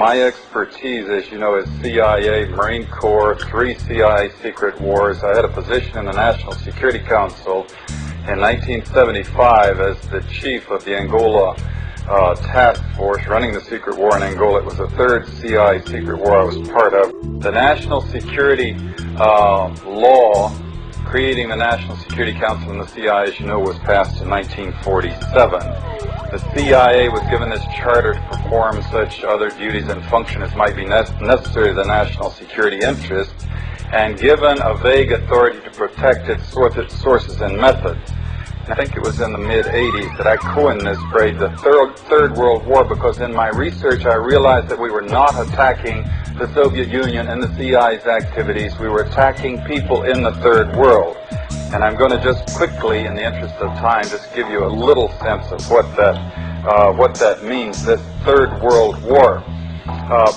My expertise, as you know, is CIA, Marine Corps, 3 CIA secret wars. I had a position in the National Security Council in 1975 as the chief of the Angola task force running the secret war in Angola. It was the 3rd CIA secret war I was part of. The National Security law creating the National Security Council and the CIA, as you know, was passed in 1947. The CIA was given this charter to perform such other duties and function as might be necessary to the national security interest, and given a vague authority to protect its sources and methods. I think it was in the mid-'80s that I coined this phrase, the Third World War, because in my research I realized that we were not attacking the Soviet Union and the CIA's activities. We were attacking people in the Third World. And I'm going to just quickly, in the interest of time, just give you a little sense of what that means, this Third World War.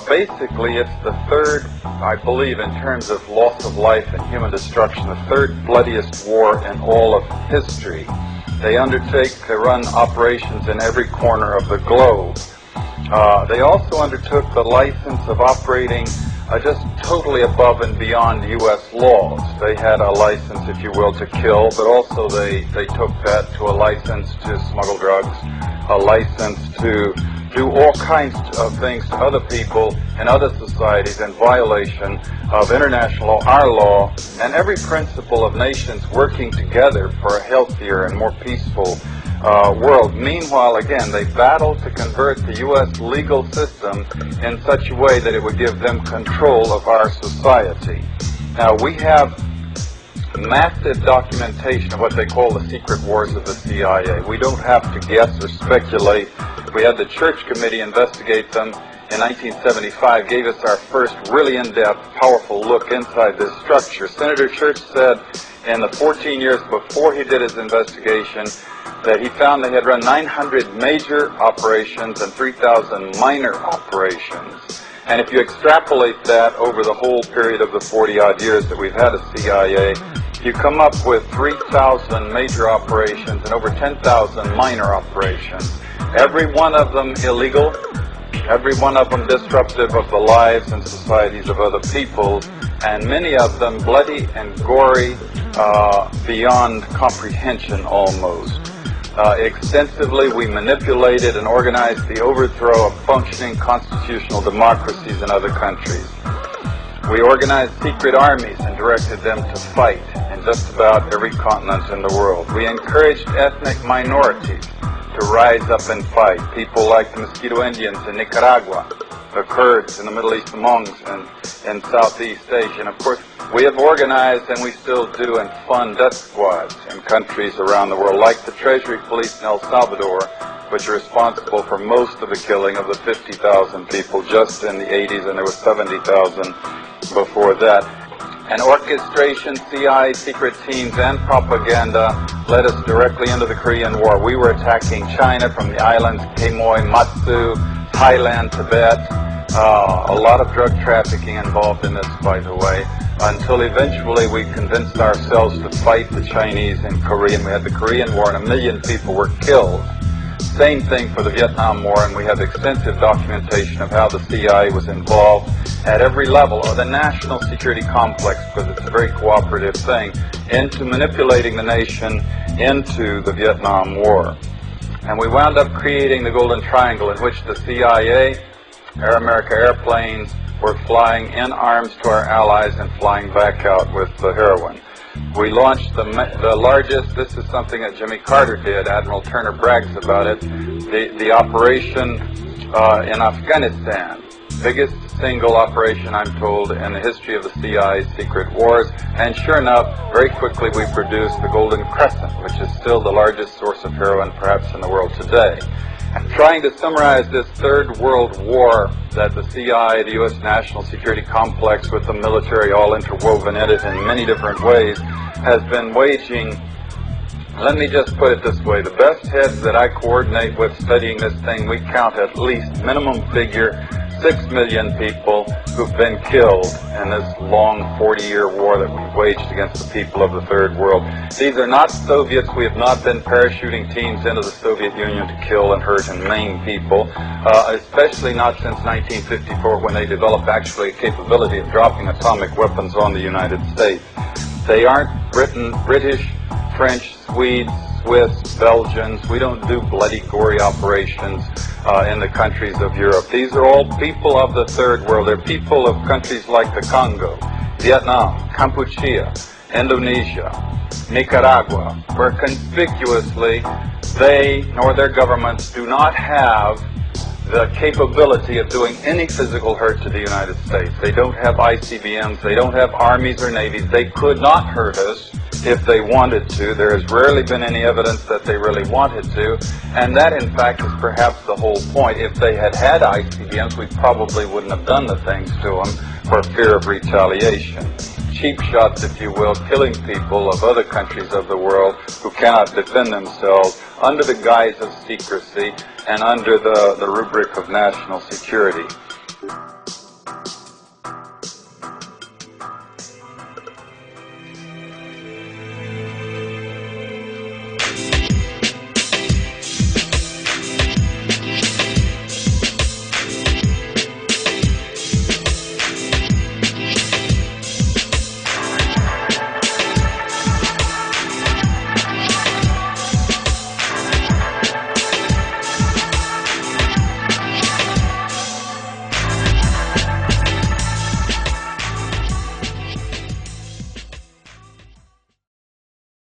Basically, it's the third, I believe, in terms of loss of life and human destruction, the third bloodiest war in all of history. They undertake to run operations in every corner of the globe. They also undertook the license of operating just totally above and beyond U.S. laws. They had a license, if you will, to kill, but also they took that to a license to smuggle drugs, a license to do all kinds of things to other people and other societies in violation of international law, our law, and every principle of nations working together for a healthier and more peaceful world. Meanwhile, again, they battled to convert the U.S. legal system in such a way that it would give them control of our society. Now, we have massive documentation of what they call the secret wars of the CIA. We don't have to guess or speculate. We had the Church Committee investigate them in 1975, gave us our first really in-depth, powerful look inside this structure. Senator Church said in the 14 years before he did his investigation that he found they had run 900 major operations and 3,000 minor operations. And if you extrapolate that over the whole period of the 40-odd years that we've had a CIA, you come up with 3,000 major operations and over 10,000 minor operations. Every one of them illegal, every one of them disruptive of the lives and societies of other peoples, and many of them bloody and gory beyond comprehension almost. Extensively, we manipulated and organized the overthrow of functioning constitutional democracies in other countries. We organized secret armies and directed them to fight in just about every continent in the world. We encouraged ethnic minorities to rise up and fight. People like the Mosquito Indians in Nicaragua, the Kurds in the Middle East, the Monks in Southeast Asia. And of course, we have organized, and we still do, and fund death squads in countries around the world, like the Treasury Police in El Salvador, which are responsible for most of the killing of the 50,000 people just in the 80s, and there was 70,000 before that. And orchestration, CIA, secret teams, and propaganda led us directly into the Korean War. We were attacking China from the islands Quemoy, Matsu, Thailand, Tibet. A lot of drug trafficking involved in this, by the way, until eventually we convinced ourselves to fight the Chinese in Korea. And we had the Korean War, and 1 million people were killed. Same thing for the Vietnam War, and we have extensive documentation of how the CIA was involved at every level of the national security complex, because it's a very cooperative thing, into manipulating the nation into the Vietnam War. And we wound up creating the Golden Triangle, in which the CIA, Air America airplanes were flying in arms to our allies and flying back out with the heroin. We launched the largest, this is something that Jimmy Carter did, Admiral Turner brags about it, the operation in Afghanistan. Biggest single operation, I'm told, in the history of the CIA's secret wars. And sure enough, very quickly we produced the Golden Crescent, which is still the largest source of heroin perhaps in the world today. I'm trying to summarize this Third World War that the CIA, the U.S. national security complex with the military all interwoven in it in many different ways, has been waging. Let me just put it this way. The best heads that I coordinate with studying this thing, we count at least minimum figure 6 million people who've been killed in this long 40-year war that we've waged against the people of the Third World. These are not Soviets. We have not been parachuting teams into the Soviet Union to kill and hurt and maim people, especially not since 1954 when they developed actually a capability of dropping atomic weapons on the United States. They aren't British, French, Swedes, Swiss, Belgians. We don't do bloody, gory operations in the countries of Europe. These are all people of the Third World. They're people of countries like the Congo, Vietnam, Cambodia, Indonesia, Nicaragua, where conspicuously they nor their governments do not have the capability of doing any physical hurt to the United States. They don't have ICBMs. They don't have armies or navies. They could not hurt us if they wanted to. There has rarely been any evidence that they really wanted to, and that in fact is perhaps the whole point. If they had had ICBMs, we probably wouldn't have done the things to them for fear of retaliation. Cheap shots, if you will, killing people of other countries of the world who cannot defend themselves under the guise of secrecy and under the rubric of national security.